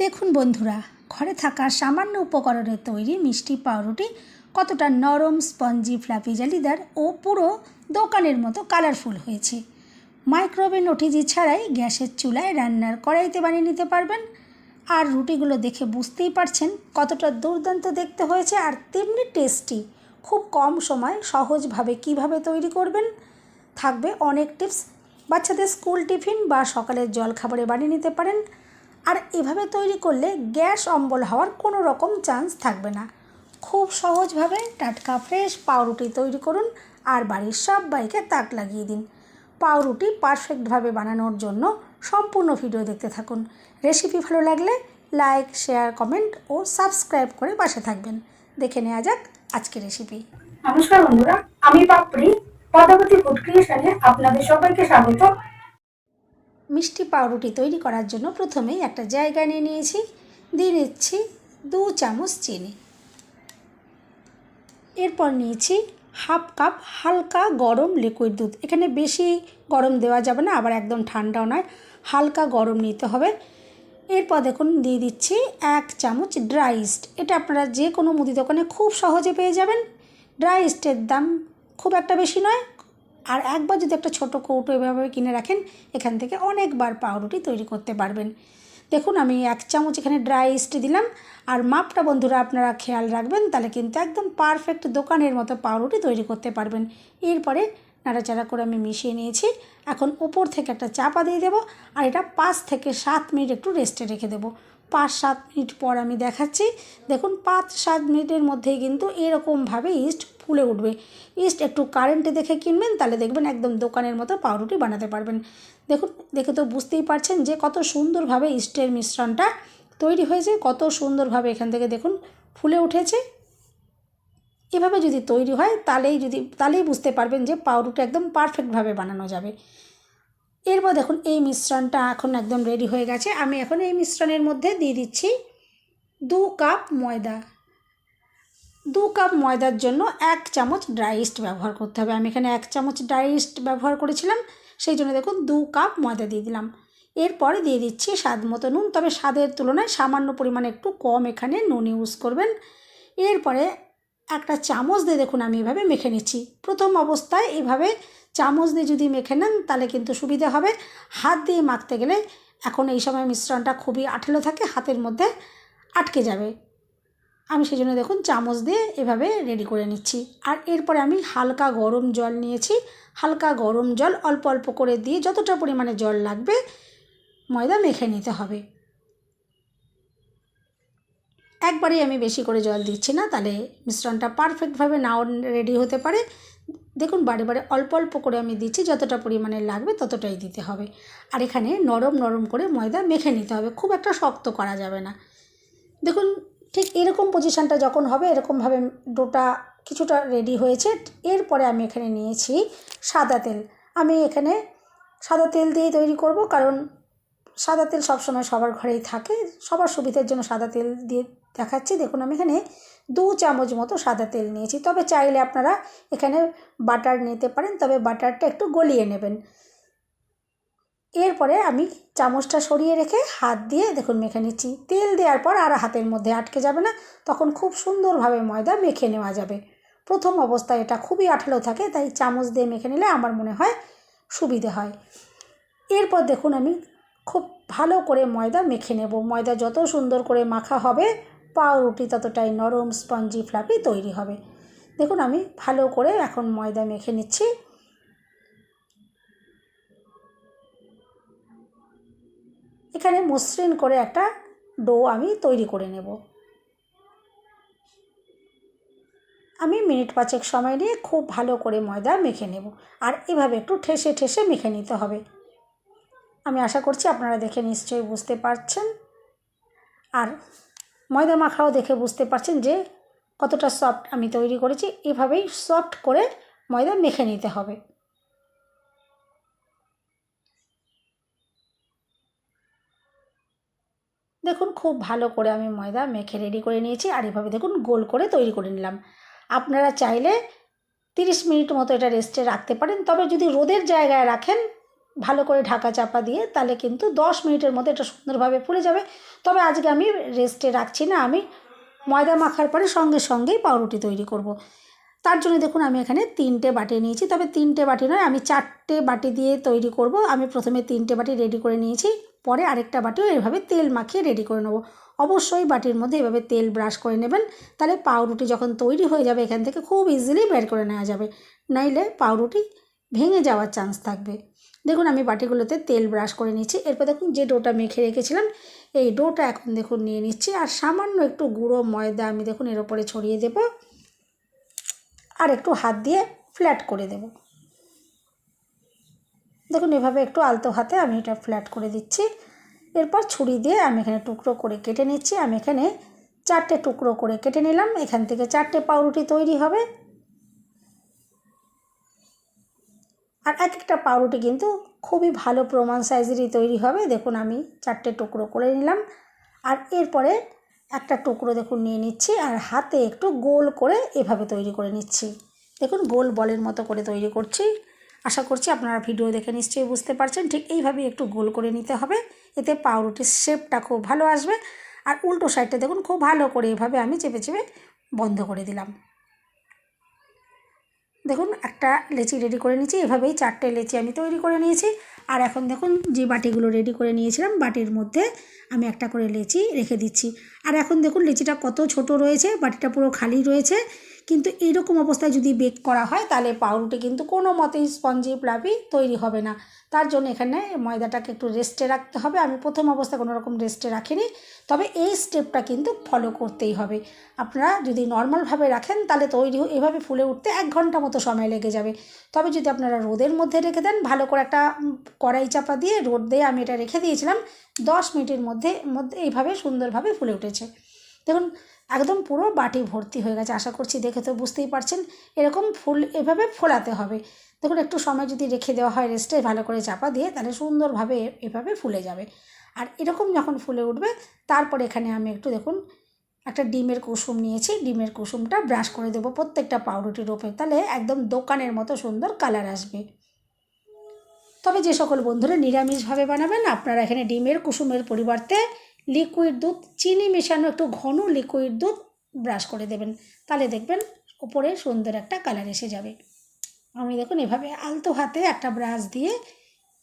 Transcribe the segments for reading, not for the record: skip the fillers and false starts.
দেখুন বন্ধুরা, ঘরে থাকা সামান্য উপকরণে তৈরি মিষ্টি পাউরুটি কতটা নরম, স্পঞ্জি, ফ্লাফি, জালিদার ও পুরো দোকানের মতো কালারফুল হয়েছে। মাইক্রোওভেন ওটিজি ছাড়াই গ্যাসের চুলায় রান্নার কড়াইতে বানিয়ে নিতে পারবেন। আর রুটিগুলো দেখে বুঝতেই পারছেন কতটা দুর্দান্ত দেখতে হয়েছে, আর তেমনি টেস্টি। খুব কম সময় সহজভাবে কিভাবে তৈরি করবেন থাকবে অনেক টিপস। বাচ্চাদের স্কুল টিফিন বা সকালের জলখাবারে বানিয়ে নিতে পারেন। আর এভাবে তৈরি করলে গ্যাস অম্বল হওয়ার কোনো রকম চান্স থাকবে না। খুব সহজভাবে টাটকা ফ্রেশ পাউরুটি তৈরি করুন আর বাড়ির সবাইকে তাক লাগিয়ে দিন। পাউরুটি পারফেক্টভাবে বানানোর জন্য সম্পূর্ণ ভিডিও দেখতে থাকুন। রেসিপি ভালো লাগলে লাইক, শেয়ার, কমেন্ট ও সাবস্ক্রাইব করে পাশে থাকবেন। দেখে নেওয়া যাক আজকের রেসিপি। নমস্কার বন্ধুরা, আমি পাপড়ি পদ্মাবতী ফুড ক্রিয়েশনে আপনাদের সবাইকে স্বাগত। মিষ্টি পাউরুটি তৈরি করার জন্য প্রথমেই একটা জায়গা নিয়ে নিয়েছি। দিয়ে নিচ্ছি 2 চামচ চিনি। এরপর নিয়েছি হাফ কাপ হালকা গরম লিকুইড দুধ। এখানে বেশি গরম দেওয়া যাবে না, আবার একদম ঠান্ডাও নয়, হালকা গরম নিতে হবে। এরপর দেখুন দিয়ে দিচ্ছি 1 চামচ ড্রাই ইস্ট। এটা আপনারা যে কোনো মুদি দোকানে খুব সহজে পেয়ে যাবেন। ড্রাই ইস্টের দাম খুব একটা বেশি নয়, আর একবার যদি একটা ছোটো কৌটো এভাবে কিনে রাখেন, এখান থেকে অনেকবার পাউরুটি তৈরি করতে পারবেন। দেখুন আমি 1 চামচ এখানে ড্রাই ইস্ট দিলাম। আর মাপটা বন্ধুরা আপনারা খেয়াল রাখবেন, তাহলে কিন্তু একদম পারফেক্ট দোকানের মতো পাউরুটি তৈরি করতে পারবেন। এরপরে নাড়াচাড়া করে আমি মিশিয়ে নিয়েছি। এখন উপর থেকে একটা চাপা দিয়ে দেবো, আর এটা 5 থেকে 7 মিনিট একটু রেস্টে রেখে দেবো। 5-7 মিনিট পর আমি দেখাচ্ছি। দেখুন 5-7 মিনিটের মধ্যেই কিন্তু এরকমভাবে ইস্ট ফুলে উঠবে। ইস্ট একটু কারেন্টে দেখে কিনবেন, তাহলে দেখবেন একদম দোকানের মতো পাউরুটি বানাতে পারবেন। দেখুন দেখে তো বুঝতেই পারছেন যে কত সুন্দরভাবে ইস্টের মিশ্রণটা তৈরি হয়েছে, কত সুন্দরভাবে এখান থেকে দেখুন ফুলে উঠেছে। এভাবে যদি তৈরি হয় তাহলেই বুঝতে পারবেন যে পাউরুটি একদম পারফেক্টভাবে বানানো যাবে। এরপর দেখুন এই মিশ্রণটা এখন একদম রেডি হয়ে গেছে। আমি এখন এই মিশ্রণের মধ্যে দিয়ে দিচ্ছি 2 কাপ ময়দা। 2 কাপ ময়দার জন্য 1 চামচ ড্রাই ইস্ট ব্যবহার করতে হবে। আমি এখানে 1 চামচ ড্রাই ইস্ট ব্যবহার করেছিলাম, সেই জন্য দেখুন 2 কাপ ময়দা দিয়ে দিলাম। এরপরে দিয়ে দিচ্ছি স্বাদ মতো নুন, তবে স্বাদের তুলনায় সামান্য পরিমাণে একটু কম এখানে নুন ইউজ করবেন। এরপরে একটা চামচ দিয়ে দেখুন আমি এভাবে মেখে নিচ্ছি। প্রথম অবস্থায় এইভাবে চামচ দিয়ে যদি মেখে নেন তাহলে কিন্তু সুবিধা হবে। হাত দিয়ে মাখতে গেলে এখন এই সময় মিশ্রণটা খুবই আঠালো থাকে, হাতের মধ্যে আটকে যাবে। আমি সেই জন্য দেখুন চামচ দিয়ে এভাবে রেডি করে নিচ্ছি। আর এরপরে আমি হালকা গরম জল নিয়েছি। হালকা গরম জল অল্প অল্প করে দিয়ে যতটা পরিমাণে জল লাগবে ময়দা মেখে নিতে হবে। একবারেই আমি বেশি করে জল দিচ্ছি না, তাহলে মিশ্রণটা পারফেক্টভাবে নাও রেডি হতে পারে। দেখুন বারে বারে অল্প অল্প করে আমি দিচ্ছি, যতটা পরিমাণে লাগবে ততটাই দিতে হবে। আর এখানে নরম নরম করে ময়দা মেখে নিতে হবে, খুব একটা শক্ত করা যাবে না। দেখুন ঠিক এরকম পজিশানটা যখন হবে, এরকমভাবে ডোটা কিছুটা রেডি হয়েছে। এরপরে আমি এখানে নিয়েছি সাদা তেল। আমি এখানে সাদা তেল দিয়েই তৈরি করব, কারণ সাদা তেল সবসময় সবার ঘরেই থাকে। সবার সুবিধার জন্য সাদা তেল দিয়ে দেখাচ্ছি। দেখুন আমি এখানে 2 চামচ মতো সাদা তেল নিয়েছি, তবে চাইলে আপনারা এখানে বাটার নিতে পারেন, তবে বাটারটা একটু গলিয়ে নেবেন। এরপরে আমি চামচটা সরিয়ে রেখে হাত দিয়ে দেখুন মেখে নিচ্ছি। তেল দেওয়ার পর আর হাতের মধ্যে আটকে যাবে না, তখন খুব সুন্দরভাবে ময়দা মেখে নেওয়া যাবে। প্রথম অবস্থায় এটা খুবই আঠালো থাকে, তাই চামচ দিয়ে মেখে নিলে আমার মনে হয় সুবিধে হয়। এরপর দেখুন আমি খুব ভালো করে ময়দা মেখে নেব। ময়দা যত সুন্দর করে মাখা হবে পাউরুটি ততটাই নরম, স্পঞ্জি, ফ্লাফি তৈরি হবে। দেখুন আমি ভালো করে এখন ময়দা মেখে নিচ্ছি। এখানে মসৃণ করে একটা ডো আমি তৈরি করে নেব। আমি মিনিট 5 সময় নিয়ে খুব ভালো করে ময়দা মেখে নেব। আর এভাবে একটু ঠেসে ঠেসে মেখে নিতে হবে। আমি আশা করছি আপনারা দেখে নিশ্চয়ই বুঝতে পারছেন। আর ময়দা মাখাও দেখে বুঝতে পারছেন যে কতটা সফট আমি তৈরি করেছি। এভাবেই সফট করে ময়দা মেখে নিতে হবে। দেখুন খুব ভালো করে আমি ময়দা মেখে রেডি করে নিয়েছি। আর এভাবে দেখুন গোল করে তৈরি করে নিলাম। আপনারা চাইলে 30 মিনিট মতো এটা রেস্টে রাখতে পারেন, তবে যদি রোদের জায়গায় রাখেন ভালো করে ঢাকা চাপা দিয়ে, তাহলে কিন্তু 10 মিনিটের মধ্যে এটা সুন্দরভাবে ফুলে যাবে। তবে আজকে আমি রেস্টে রাখছি না, আমি ময়দা মাখার পরে সঙ্গেই পাউরুটি তৈরি করব। তার জন্য দেখুন আমি এখানে 3টে বাটি নিয়েছি, তবে 3টে বাটি নয়, আমি 4টে বাটি দিয়ে তৈরি করব। আমি প্রথমে 3টে বাটি রেডি করে নিয়েছি, পরে আরেকটা বাটিও এভাবে তেল মাখিয়ে রেডি করে নেব। অবশ্যই বাটির মধ্যে এভাবে তেল ব্রাশ করে নেবেন, তাহলে পাউরুটি যখন তৈরি হয়ে যাবে এখান থেকে খুব ইজিলি বের করে নেওয়া যাবে, নাইলে পাউরুটি ভেঙে যাওয়ার চান্স থাকবে। দেখুন আমি বাটিগুলোতে তেল ব্রাশ করে নিচ্ছি। এরপর দেখুন যে ডোটা মেখে রেখেছিলাম এই ডোটা এখন দেখুন নিয়ে নিচ্ছি, আর সামান্য একটু গুঁড়ো ময়দা আমি দেখুন এর ওপরে ছড়িয়ে দেব, আর একটু হাত দিয়ে ফ্ল্যাট করে দেব। দেখুন এভাবে একটু আলতো হাতে আমি এটা ফ্ল্যাট করে দিচ্ছি। এরপর ছুরি দিয়ে আমি এখানে টুকরো করে কেটে নিচ্ছি। আমি এখানে 4টে টুকরো করে কেটে নিলাম, এখান থেকে 4টে পাউরুটি তৈরি হবে। আর এক একটা পাউরুটি কিন্তু খুবই ভালো প্রমাণ সাইজেরই তৈরি হবে। দেখুন আমি 4টে টুকরো করে নিলাম, আর এরপরে একটা টুকরো দেখুন নিয়ে নিচ্ছি, আর হাতে একটু গোল করে এভাবে তৈরি করে নিচ্ছি। দেখুন গোল বলের মতো করে তৈরি করছি। আশা করছি আপনারা ভিডিও দেখে নিশ্চয়ই বুঝতে পারছেন। ঠিক এইভাবে একটু গোল করে নিতে হবে, এতে পাউরুটির শেপটা খুব ভালো আসবে। আর উল্টো সাইডটা দেখুন খুব ভালো করে এভাবে আমি চেপে চেপে বন্ধ করে দিলাম। দেখুন একটা লেচি রেডি করে নিয়েছি, এভাবেই 4টে লেচি আমি তৈরি করে নিয়েছি। আর এখন দেখুন যে বাটিগুলো রেডি করে নিয়েছিলাম বাটির মধ্যে আমি একটা করে লেচি রেখে দিচ্ছি। আর এখন দেখুন লেচিটা কত ছোট রয়েছে, বাটিটা পুরো খালি রয়েছে। কিন্তু এইরকম অবস্থায় যদি বেক করা হয় তাহলে পাউরুটি কিন্তু কোনো মতেই স্পঞ্জি ফ্লাফি তৈরি হবে না। তার জন্য এখানে ময়দাটাকে একটু রেস্টে রাখতে হবে। আমি প্রথম অবস্থায় কোনো রকম রেস্টে রাখিনি, তবে এই স্টেপটা কিন্তু ফলো করতেই হবে। আপনারা যদি নর্মালভাবে রাখেন তাহলে তৈরি এভাবে ফুলে উঠতে 1 ঘন্টা মতো সময় লেগে যাবে। তবে যদি আপনারা রোদের মধ্যে রেখে দেন, ভালো করে একটা কড়াই চাপা দিয়ে রোদ দিয়ে আমি এটা রেখে দিয়েছিলাম, 10 মিনিটের মধ্যে এইভাবে সুন্দরভাবে ফুলে উঠেছে। দেখুন একদম পুরো বাটি ভর্তি হয়ে গেছে। আশা করছি দেখে তো বুঝতেই পারছেন, এরকম এভাবে ফোলাতে হবে। দেখুন একটু সময় যদি রেখে দেওয়া হয় রেস্টে ভালো করে চাপা দিয়ে, তাহলে সুন্দরভাবে এভাবে ফুলে যাবে। আর এরকম যখন ফুলে উঠবে তারপরে এখানে আমি একটু দেখুন একটা ডিমের কুসুম নিয়েছি, ডিমের কুসুমটা ব্রাশ করে দেবো প্রত্যেকটা পাউরুটির ওপরে, তাহলে একদম দোকানের মতো সুন্দর কালার আসবে। তবে যে সকল বন্ধুরা নিরামিষভাবে বানাবেন আপনারা এখানে ডিমের কুসুমের পরিবর্তে লিকুইড দুধ, চিনি মেশানো একটু ঘন লিকুইড দুধ ব্রাশ করে দেবেন, তাহলে দেখবেন উপরে সুন্দর একটা কালার এসে যাবে। আমি দেখুন এভাবে আলতো হাতে একটা ব্রাশ দিয়ে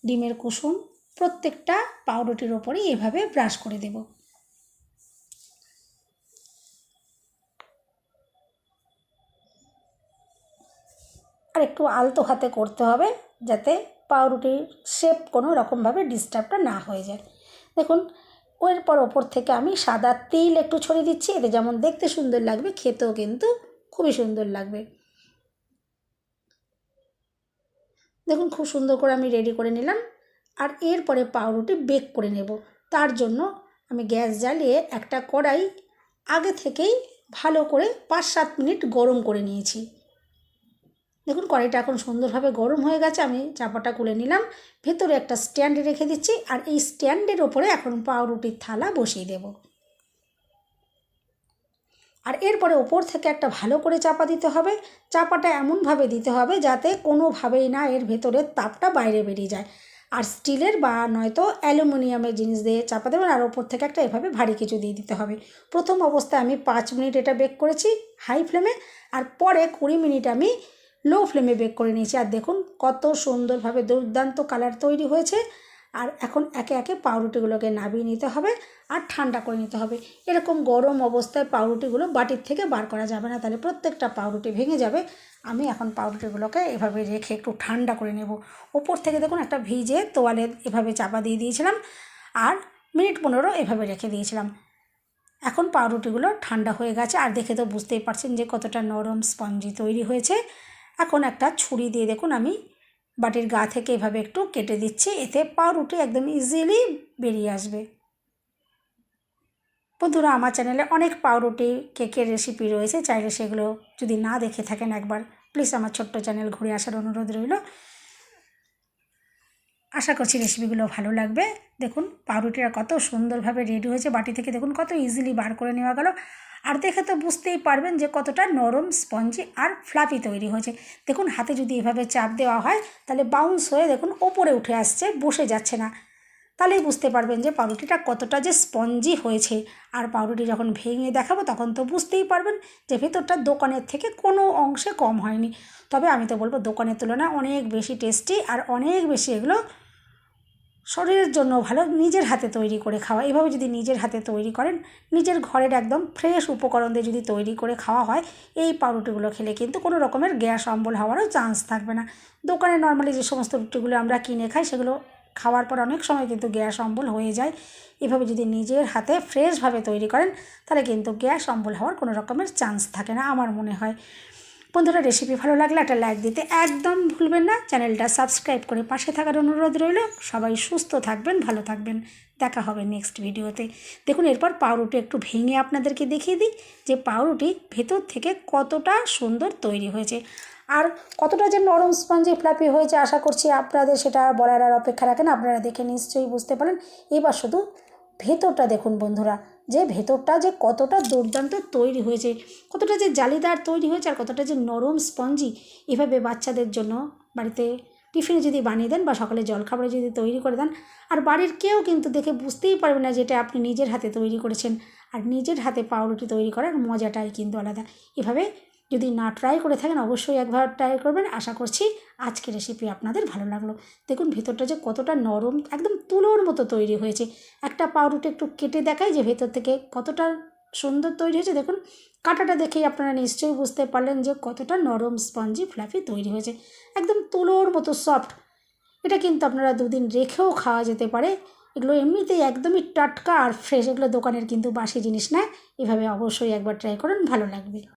ডিমের কুসুম প্রত্যেকটা পাউরুটির ওপরেই এভাবে ব্রাশ করে দেব। আর একটু আলতো হাতে করতে হবে যাতে পাউরুটির শেপ কোনো রকমভাবে ডিস্টার্বটা না হয়ে যায়। দেখুন এরপর ওপর থেকে আমি সাদা তিল একটু ছড়িয়ে দিচ্ছি, এতে যেমন দেখতে সুন্দর লাগবে খেতেও কিন্তু খুবই সুন্দর লাগবে। দেখুন খুব সুন্দর করে আমি রেডি করে নিলাম। আর এরপরে পাউরুটি বেক করে নেব। তার জন্য আমি গ্যাস জ্বালিয়ে একটা কড়াই আগে থেকেই ভালো করে 5-7 মিনিট গরম করে নিয়েছি। দেখুন কড়াইটা এখন সুন্দরভাবে গরম হয়ে গেছে, আমি চাপাটা খুলে নিলাম, ভেতরে একটা স্ট্যান্ড রেখে দিচ্ছি। আর এই স্ট্যান্ডের ওপরে এখন পাউরুটির থালা বসিয়ে দেব। আর এরপরে ওপর থেকে একটা ভালো করে চাপা দিতে হবে। চাপাটা এমনভাবে দিতে হবে যাতে কোনোভাবেই না এর ভেতরের তাপটা বাইরে বেরিয়ে যায়। আর স্টিলের বা নয়তো অ্যালুমিনিয়ামের জিনিস দিয়ে চাপা দেবেন, আর ওপর থেকে একটা এভাবে ভারী কিছু দিয়ে দিতে হবে। প্রথম অবস্থায় আমি 5 মিনিট এটা বেক করেছি হাই ফ্লেমে, আর পরে 20 মিনিট আমি লো ফ্লেমে বেক করে নিয়েছি। আর দেখুন কত সুন্দরভাবে দুর্দান্ত কালার তৈরি হয়েছে। আর এখন একে একে পাউরুটিগুলোকে নামিয়ে নিতে হবে আর ঠান্ডা করে নিতে হবে। এরকম গরম অবস্থায় পাউরুটিগুলো বাটির থেকে বার করা যাবে না, তাহলে প্রত্যেকটা পাউরুটি ভেঙে যাবে। আমি এখন পাউরুটিগুলোকে এভাবে রেখে একটু ঠান্ডা করে নেব। ওপর থেকে দেখুন একটা ভিজে তোয়ালে এভাবে চাপা দিয়ে দিয়েছিলাম, আর মিনিট 15 এভাবে রেখে দিয়েছিলাম। এখন পাউরুটিগুলো ঠান্ডা হয়ে গেছে, আর দেখে তো বুঝতেই পারছেন যে কতটা নরম স্পঞ্জি তৈরি হয়েছে। এখন একটা ছুরি দিয়ে দেখুন আমি বাটির গা থেকে এভাবে একটু কেটে দিচ্ছি, এতে পাউরুটি একদম ইজিলি বেরিয়ে আসবে। বন্ধুরা আমার চ্যানেলে অনেক পাউরুটি কেকের রেসিপি রয়েছে, চাইলে সেগুলো যদি না দেখে থাকেন একবার প্লিজ আমার ছোট্ট চ্যানেল ঘুরে আসার অনুরোধ রইল। আশা করছি রেসিপিগুলো ভালো লাগবে। দেখুন পাউরুটিটা কত সুন্দরভাবে রেডি হয়েছে, বাটি থেকে দেখুন কত ইজিলি বার করে নেওয়া গেল। আর দেখে তো বুঝতেই পারবেন যে কতটা নরম স্পঞ্জি আর ফ্লাফি তৈরি হয়েছে। দেখুন হাতে যদি এভাবে চাপ দেওয়া হয় তাহলে বাউন্স হয়ে দেখুন ওপরে উঠে আসছে, বসে যাচ্ছে না। তাহলেই বুঝতে পারবেন যে পাউরুটিটা কতটা যে স্পঞ্জি হয়েছে। আর পাউরুটি যখন ভেঙে দেখাবো তখন তো বুঝতেই পারবেন যে ভেতরটা দোকানের থেকে কোনো অংশে কম হয়নি। তবে আমি তো বলবো দোকানের তুলনায় অনেক বেশি টেস্টি আর অনেক বেশি এগুলো শরীরের জন্য ভালো নিজের হাতে তৈরি করে খাওয়া। এভাবে যদি নিজের হাতে তৈরি করেন, নিজের ঘরের একদম ফ্রেশ উপকরণ দিয়ে যদি তৈরি করে খাওয়া হয়, এই পাউরুটিগুলো খেলে কিন্তু কোনো রকমের গ্যাস অম্বল হওয়ারও চান্স থাকবে না। দোকানে নর্মালি যে সমস্ত রুটিগুলো আমরা কিনে খাই সেগুলো খাওয়ার পর অনেক সময় কিন্তু গ্যাস অম্বল হয়ে যায়। এভাবে যদি নিজের হাতে ফ্রেশভাবে তৈরি করেন তাহলে কিন্তু গ্যাস অম্বল হওয়ার কোনো রকমের চান্স থাকে না আমার মনে হয়। বন্ধুরা, রেসিপি ভালো লাগলে একটা লাইক দিতে একদম ভুলবেন না। চ্যানেলটা সাবস্ক্রাইব করে পাশে থাকার অনুরোধ রইল। সবাই সুস্থ থাকবেন, ভালো থাকবেন। দেখা হবে নেক্সট ভিডিওতে। দেখুন, এরপর পাউরুটি একটু ভেঙে আপনাদেরকে দেখিয়ে দিই যে পাউরুটি ভেতর থেকে কতটা সুন্দর তৈরি হয়েছে আর কতটা যে নরম স্পঞ্জি ফ্লাফি হয়েছে। আশা করছি আপনাদের সেটা বলার আর অপেক্ষা রাখেন, আপনারা দেখে নিশ্চয়ই বুঝতে পারেন। এবার শুধু ভেতরটা দেখুন বন্ধুরা, যে ভেতরটা যে কতটা দুর্দান্ত তৈরি হয়েছে, কতটা যে জালিদার তৈরি হয়েছে আর কতটা যে নরম স্পঞ্জি। এভাবে বাচ্চাদের জন্য বাড়িতে টিফিনে যদি বানিয়ে দেন বা সকালে জলখাবারে যদি তৈরি করে দেন, আর বাড়ির কেউ কিন্তু দেখে বুঝতেই পারবে না যেটা আপনি নিজের হাতে তৈরি করেছেন। আর নিজের হাতে পাউরুটি তৈরি করার মজাটাই কিন্তু আলাদা। এভাবে যদি না ট্রাই করে থাকেন অবশ্যই একবার ট্রাই করবেন। আশা করছি আজকের রেসিপি আপনাদের ভালো লাগলো। দেখুন ভেতরটা যে কতটা নরম, একদম তুলোর মতো তৈরি হয়েছে। একটা পাউরুটি একটু কেটে দেখায় যে ভেতর থেকে কতটা সুন্দর তৈরি হয়েছে। দেখুন কাঁটাটা দেখেই আপনারা নিশ্চয়ই বুঝতে পারলেন যে কতটা নরম স্পঞ্জি ফ্লাফি তৈরি হয়েছে, একদম তুলোর মতো সফট। এটা কিন্তু আপনারা দুদিন রেখেও খাওয়া যেতে পারে। এগুলো এমনিতেই একদমই টাটকা আর ফ্রেশ, এগুলো দোকানের কিন্তু বাসি জিনিস না। এভাবে অবশ্যই একবার ট্রাই করুন, ভালো লাগবে।